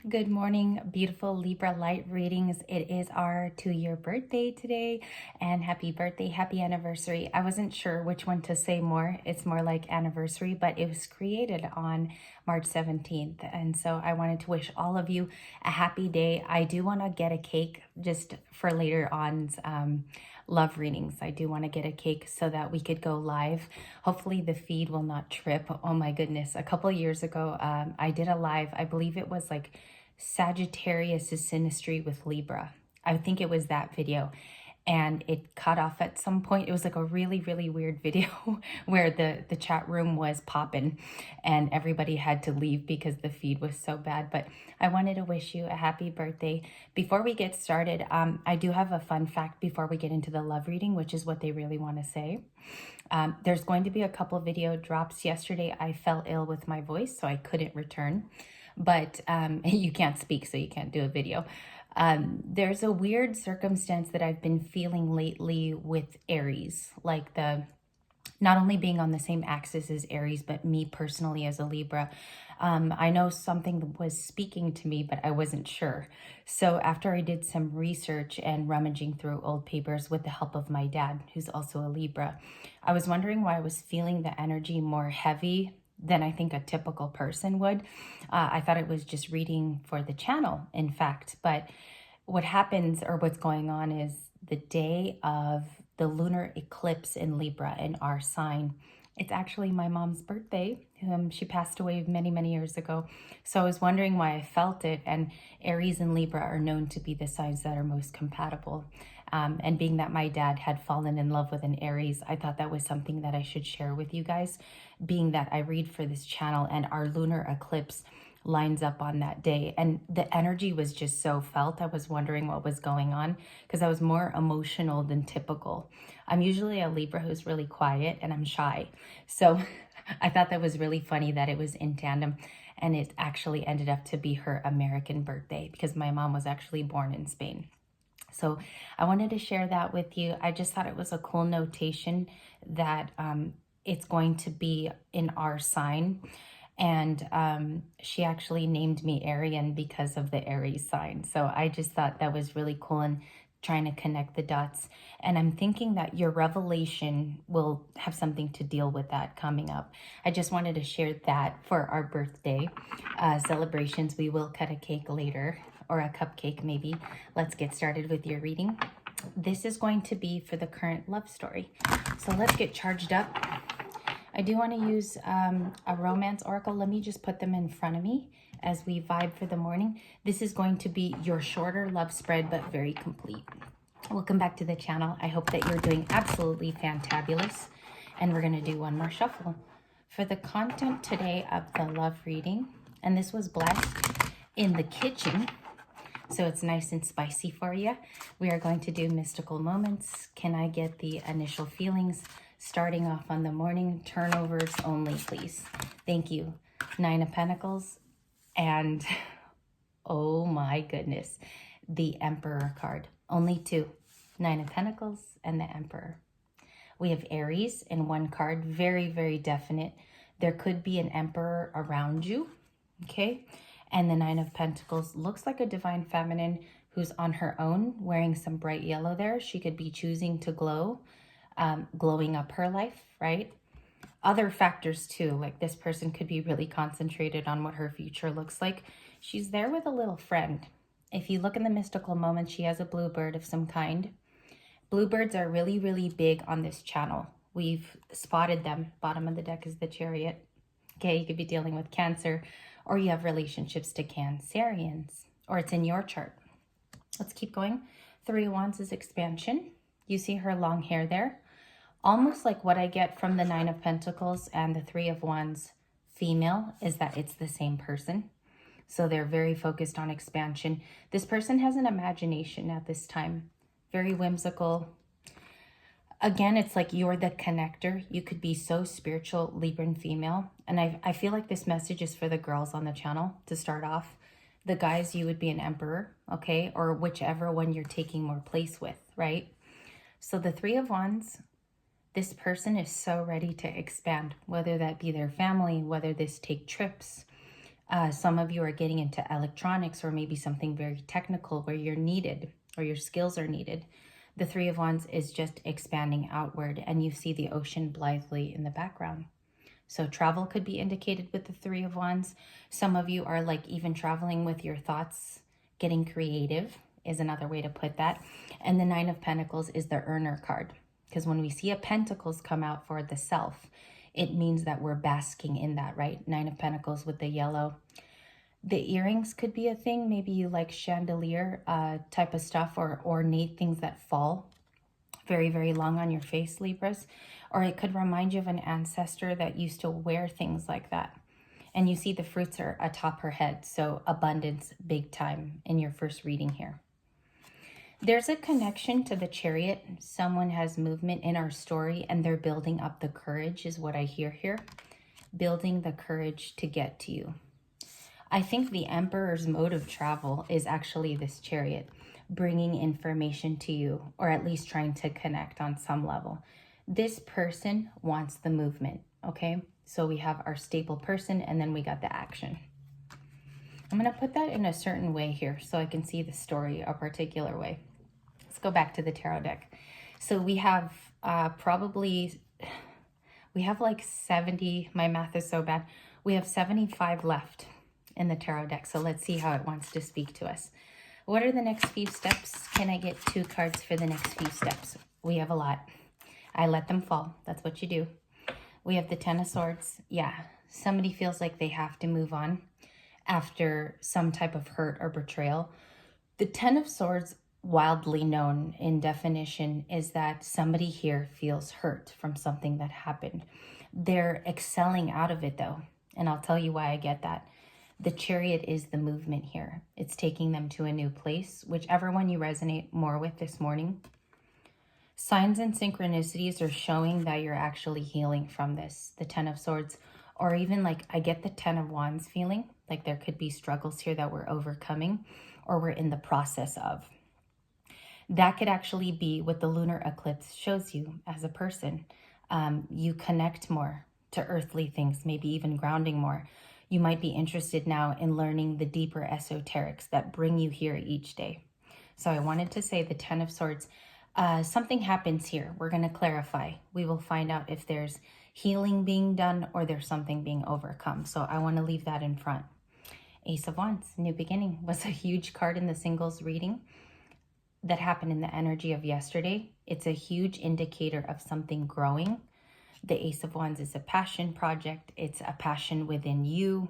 Good morning, beautiful Libra light readings. It is our 2-year birthday today, and happy birthday, happy anniversary. I wasn't sure which one to say more. It's more like anniversary, but it was created on March 17th. And so I wanted to wish all of you a happy day. I do want to get a cake just for later on love readings. I do want to get a cake so that we could go live. Hopefully the feed will not trip. Oh my goodness. A couple of years ago, I did a live. I believe it was like Sagittarius's synastry with Libra. I think it was that video. And it cut off at some point. It was like a really, really weird video where the chat room was popping and everybody had to leave because the feed was so bad. But I wanted to wish you a happy birthday. Before we get started, I do have a fun fact before we get into the love reading, which is what they really want to say. There's going to be a couple video drops. Yesterday, I fell ill with my voice, so I couldn't return. But you can't speak, so you can't do a video. There's a weird circumstance that I've been feeling lately with Aries, like not only being on the same axis as Aries, but me personally as a Libra. I know something was speaking to me, but I wasn't sure. So after I did some research and rummaging through old papers with the help of my dad, who's also a Libra, I was wondering why I was feeling the energy more heavy than I think a typical person would. I thought it was just reading for the channel, in fact. But what happens, or what's going on, is the day of the lunar eclipse in Libra, in our sign. It's actually my mom's birthday. She passed away many, many years ago. So I was wondering why I felt it. And Aries and Libra are known to be the signs that are most compatible. And being that my dad had fallen in love with an Aries, I thought that was something that I should share with you guys, being that I read for this channel and our lunar eclipse lines up on that day. And the energy was just so felt. I was wondering what was going on because I was more emotional than typical. I'm usually a Libra who's really quiet and I'm shy. So I thought that was really funny that it was in tandem. And it actually ended up to be her American birthday because my mom was actually born in Spain. So I wanted to share that with you. I just thought it was a cool notation that it's going to be in our sign. And she actually named me Arian because of the Aries sign. So I just thought that was really cool and trying to connect the dots. And I'm thinking that your revelation will have something to deal with that coming up. I just wanted to share that for our birthday celebrations. We will cut a cake later, or a cupcake maybe. Let's get started with your reading. This is going to be for the current love story. So let's get charged up. I do want to use a romance oracle. Let me just put them in front of me as we vibe for the morning. This is going to be your shorter love spread, but very complete. Welcome back to the channel. I hope that you're doing absolutely fantabulous. And we're going to do one more shuffle. For the content today of the love reading, and this was blessed in the kitchen, so it's nice and spicy for you. We are going to do mystical moments. Can I get the initial feelings? Starting off on the morning, turnovers only, please. Thank you. 9 of Pentacles and, oh my goodness, the Emperor card. Only 2. 9 of Pentacles and the Emperor. We have Aries in one card. Very, very definite. There could be an Emperor around you, okay? And the 9 of Pentacles looks like a divine feminine who's on her own, wearing some bright yellow there. She could be choosing to glow, glowing up her life, right? Other factors too, like this person could be really concentrated on what her future looks like. She's there with a little friend. If you look in the mystical moment, she has a bluebird of some kind. Bluebirds are really, really big on this channel. We've spotted them. Bottom of the deck is the Chariot. Okay, you could be dealing with Cancer, or you have relationships to Cancerians, or it's in your chart. Let's keep going. 3 of Wands is expansion. You see her long hair there. Almost like what I get from the 9 of Pentacles and the 3 of Wands female is that it's the same person. So they're very focused on expansion. This person has an imagination at this time. Very whimsical. Again, it's like you're the connector. You could be so spiritual, Libran female. And I feel like this message is for the girls on the channel to start off. The guys, you would be an Emperor, okay? Or whichever one you're taking more place with, right? So the 3 of Wands, this person is so ready to expand, whether that be their family, whether this take trips. Some of you are getting into electronics or maybe something very technical where you're needed or your skills are needed. The Three of Wands is just expanding outward, and you see the ocean blithely in the background. So travel could be indicated with the Three of Wands. Some of you are like even traveling with your thoughts, getting creative is another way to put that. And the Nine of Pentacles is the earner card. Because when we see a Pentacles come out for the self, it means that we're basking in that, right? Nine of Pentacles with the yellow. The earrings could be a thing. Maybe you like chandelier type of stuff, or ornate things that fall very, very long on your face, Libras. Or it could remind you of an ancestor that used to wear things like that. And you see the fruits are atop her head. So abundance big time in your first reading here. There's a connection to the Chariot. Someone has movement in our story and they're building up the courage is what I hear here. Building the courage to get to you. I think the Emperor's mode of travel is actually this Chariot, bringing information to you, or at least trying to connect on some level. This person wants the movement, okay? So we have our stable person, and then we got the action. I'm going to put that in a certain way here so I can see the story a particular way. Let's go back to the tarot deck. So we have like 70, my math is so bad. We have 75 left in the tarot deck. So let's see how it wants to speak to us. What are the next few steps? Can I get 2 cards for the next few steps? We have a lot. I let them fall. That's what you do. We have the Ten of Swords. Yeah, somebody feels like they have to move on after some type of hurt or betrayal. The Ten of Swords, wildly known in definition, is that somebody here feels hurt from something that happened. They're excelling out of it though, and I'll tell you why I get that. The Chariot is the movement here. It's taking them to a new place, whichever one you resonate more with this morning. Signs and synchronicities are showing that you're actually healing from this, the Ten of Swords, or even like I get the Ten of Wands feeling, like there could be struggles here that we're overcoming or we're in the process of. That could actually be what the lunar eclipse shows you as a person. You connect more to earthly things, maybe even grounding more. You might be interested now in learning the deeper esoterics that bring you here each day. So I wanted to say the Ten of Swords, something happens here. We're going to clarify. We will find out if there's healing being done or there's something being overcome. So I want to leave that in front. Ace of Wands, new beginning, was a huge card in the singles reading that happened in the energy of yesterday. It's a huge indicator of something growing. The Ace of Wands is a passion project. It's a passion within you.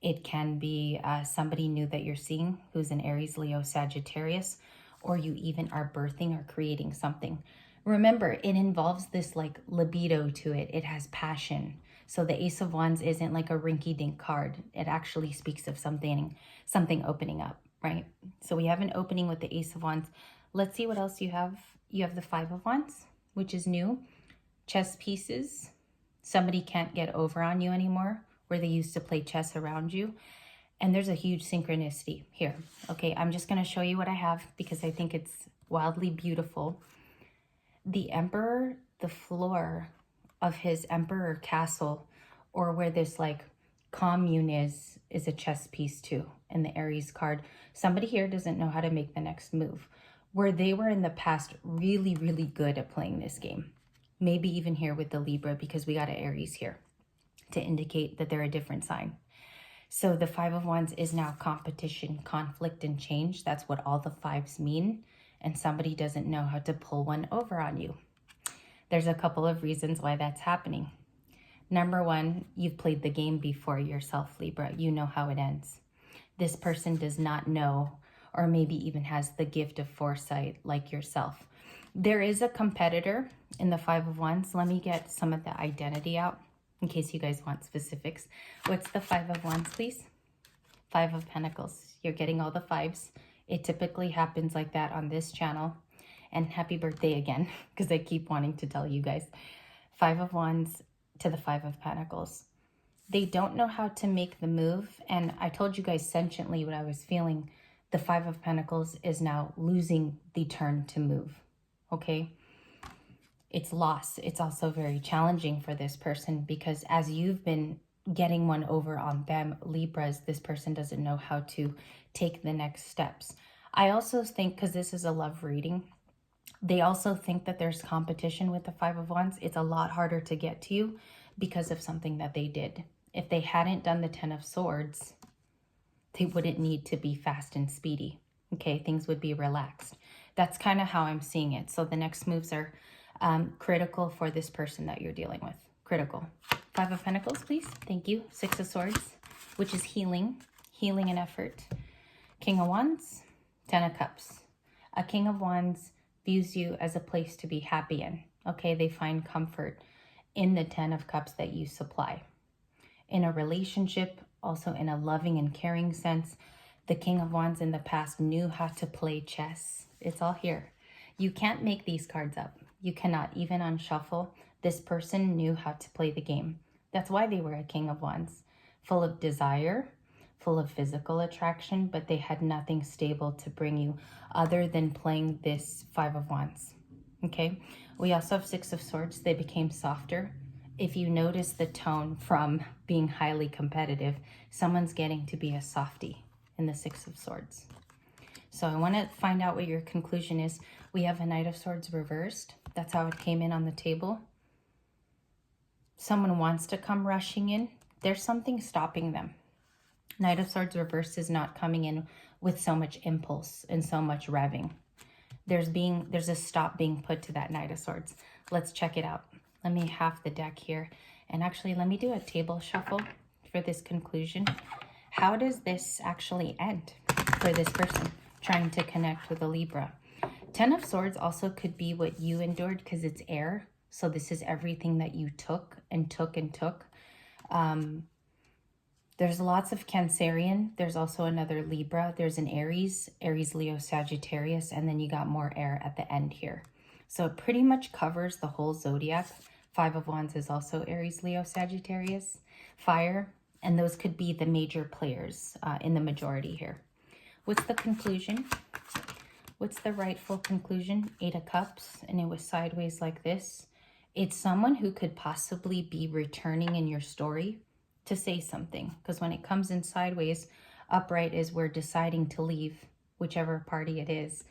It can be somebody new that you're seeing who's an Aries, Leo, Sagittarius, or you even are birthing or creating something. Remember, it involves this like libido to it. It has passion. So the Ace of Wands isn't like a rinky-dink card. It actually speaks of something opening up, right? So we have an opening with the Ace of Wands. Let's see what else you have. You have the Five of Wands, which is new. Chess pieces. Somebody can't get over on you anymore, where they used to play chess around you. And there's a huge synchronicity here. Okay, I'm just going to show you what I have because I think it's wildly beautiful. The Emperor, the floor of his Emperor castle, or where this like commune is a chess piece too. In the Aries card, somebody here doesn't know how to make the next move, where they were in the past really, really good at playing this game. Maybe even here with the Libra, because we got an Aries here to indicate that they're a different sign. So the Five of Wands is now competition, conflict, and change. That's what all the fives mean. And somebody doesn't know how to pull one over on you. There's a couple of reasons why that's happening. Number one, you've played the game before yourself, Libra. You know how it ends. This person does not know, or maybe even has the gift of foresight like yourself. There is a competitor in the Five of Wands. Let me get some of the identity out in case you guys want specifics. What's the Five of Wands, please? Five of Pentacles. You're getting all the fives. It typically happens like that on this channel. And happy birthday again, because I keep wanting to tell you guys. Five of Wands to the Five of Pentacles. They don't know how to make the move. And I told you guys sentiently what I was feeling. The Five of Pentacles is now losing the turn to move. Okay? It's loss. It's also very challenging for this person because as you've been getting one over on them. Libras, this person doesn't know how to take the next steps. I also think, because this is a love reading, they also think that there's competition with the Five of Wands. It's a lot harder to get to you because of something that they did. If they hadn't done the Ten of Swords, they wouldn't need to be fast and speedy. Okay, things would be relaxed. That's kind of how I'm seeing it. So the next moves are critical for this person that you're dealing with. Critical. Five of Pentacles, please. Thank you. Six of Swords, which is healing. Healing and effort. King of Wands. Ten of Cups. A King of Wands views you as a place to be happy in. Okay, they find comfort in the Ten of Cups that you supply. In a relationship, also in a loving and caring sense, the King of Wands in the past knew how to play chess. It's all here. You can't make these cards up. You cannot. Even on shuffle, this person knew how to play the game. That's why they were a King of Wands. Full of desire, full of physical attraction, but they had nothing stable to bring you other than playing this Five of Wands. Okay? We also have Six of Swords. They became softer. If you notice the tone from being highly competitive, someone's getting to be a softie in the Six of Swords. So I want to find out what your conclusion is. We have a Knight of Swords reversed. That's how it came in on the table. Someone wants to come rushing in. There's something stopping them. Knight of Swords reversed is not coming in with so much impulse and so much revving. There's a stop being put to that Knight of Swords. Let's check it out. Let me half the deck here. And actually, let me do a table shuffle for this conclusion. How does this actually end for this person trying to connect with a Libra? Ten of Swords also could be what you endured because it's air. So this is everything that you took and took and took. There's lots of Cancerian. There's also another Libra. There's an Aries, Leo, Sagittarius, and then you got more air at the end here. So it pretty much covers the whole zodiac. Five of Wands is also Aries, Leo, Sagittarius, fire, and those could be the major players in the majority here. What's the conclusion? What's the rightful conclusion? Eight of Cups, and it was sideways like this. It's someone who could possibly be returning in your story to say something, because when it comes in sideways, upright is we're deciding to leave, whichever party it is.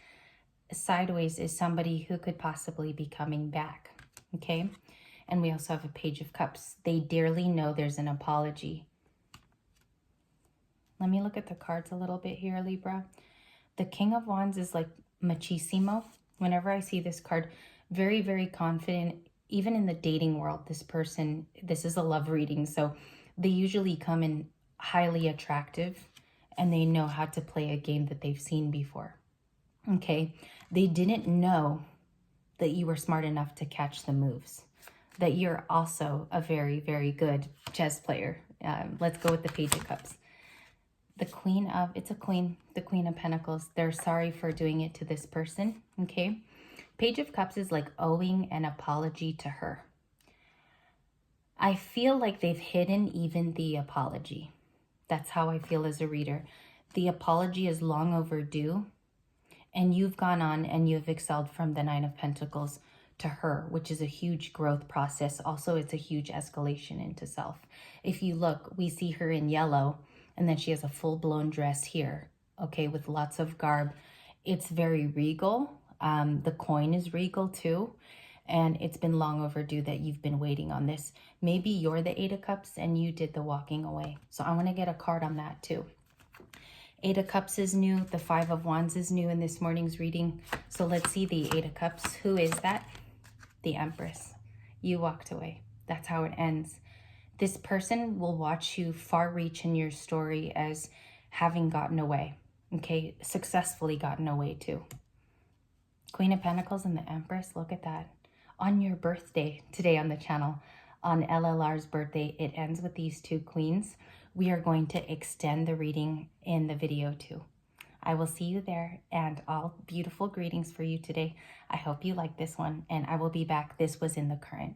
Sideways is somebody who could possibly be coming back, okay? And we also have a Page of Cups. They dearly know there's an apology. Let me look at the cards a little bit here, Libra. The King of Wands is like machismo. Whenever I see this card, very, very confident. Even in the dating world, this person, this is a love reading, so they usually come in highly attractive and they know how to play a game that they've seen before. Okay, they didn't know that you were smart enough to catch the moves, that you're also a very, very good chess player. Let's go with the Page of Cups. The Queen of, it's a queen, the Queen of Pentacles. They're sorry for doing it to this person, okay? Page of Cups is like owing an apology to her. I feel like they've hidden even the apology. That's how I feel as a reader. The apology is long overdue, and you've gone on and you've excelled from the Nine of Pentacles to her, which is a huge growth process. Also, it's a huge escalation into self. If you look, we see her in yellow, and then she has a full-blown dress here, okay, with lots of garb. It's very regal. The coin is regal too. And it's been long overdue that you've been waiting on this. Maybe you're the Eight of Cups and you did the walking away. So I want to get a card on that too. Eight of Cups is new. The Five of Wands is new in this morning's reading. So let's see the Eight of Cups. Who is that? The Empress. You walked away. That's how it ends. This person will watch you far reach in your story as having gotten away. Okay, successfully gotten away too. Queen of Pentacles and the Empress. Look at that. On your birthday today on the channel, on LLR's birthday, it ends with these two queens. We are going to extend the reading in the video too. I will see you there, and all beautiful greetings for you today. I hope you like this one, and I will be back. This was in the current.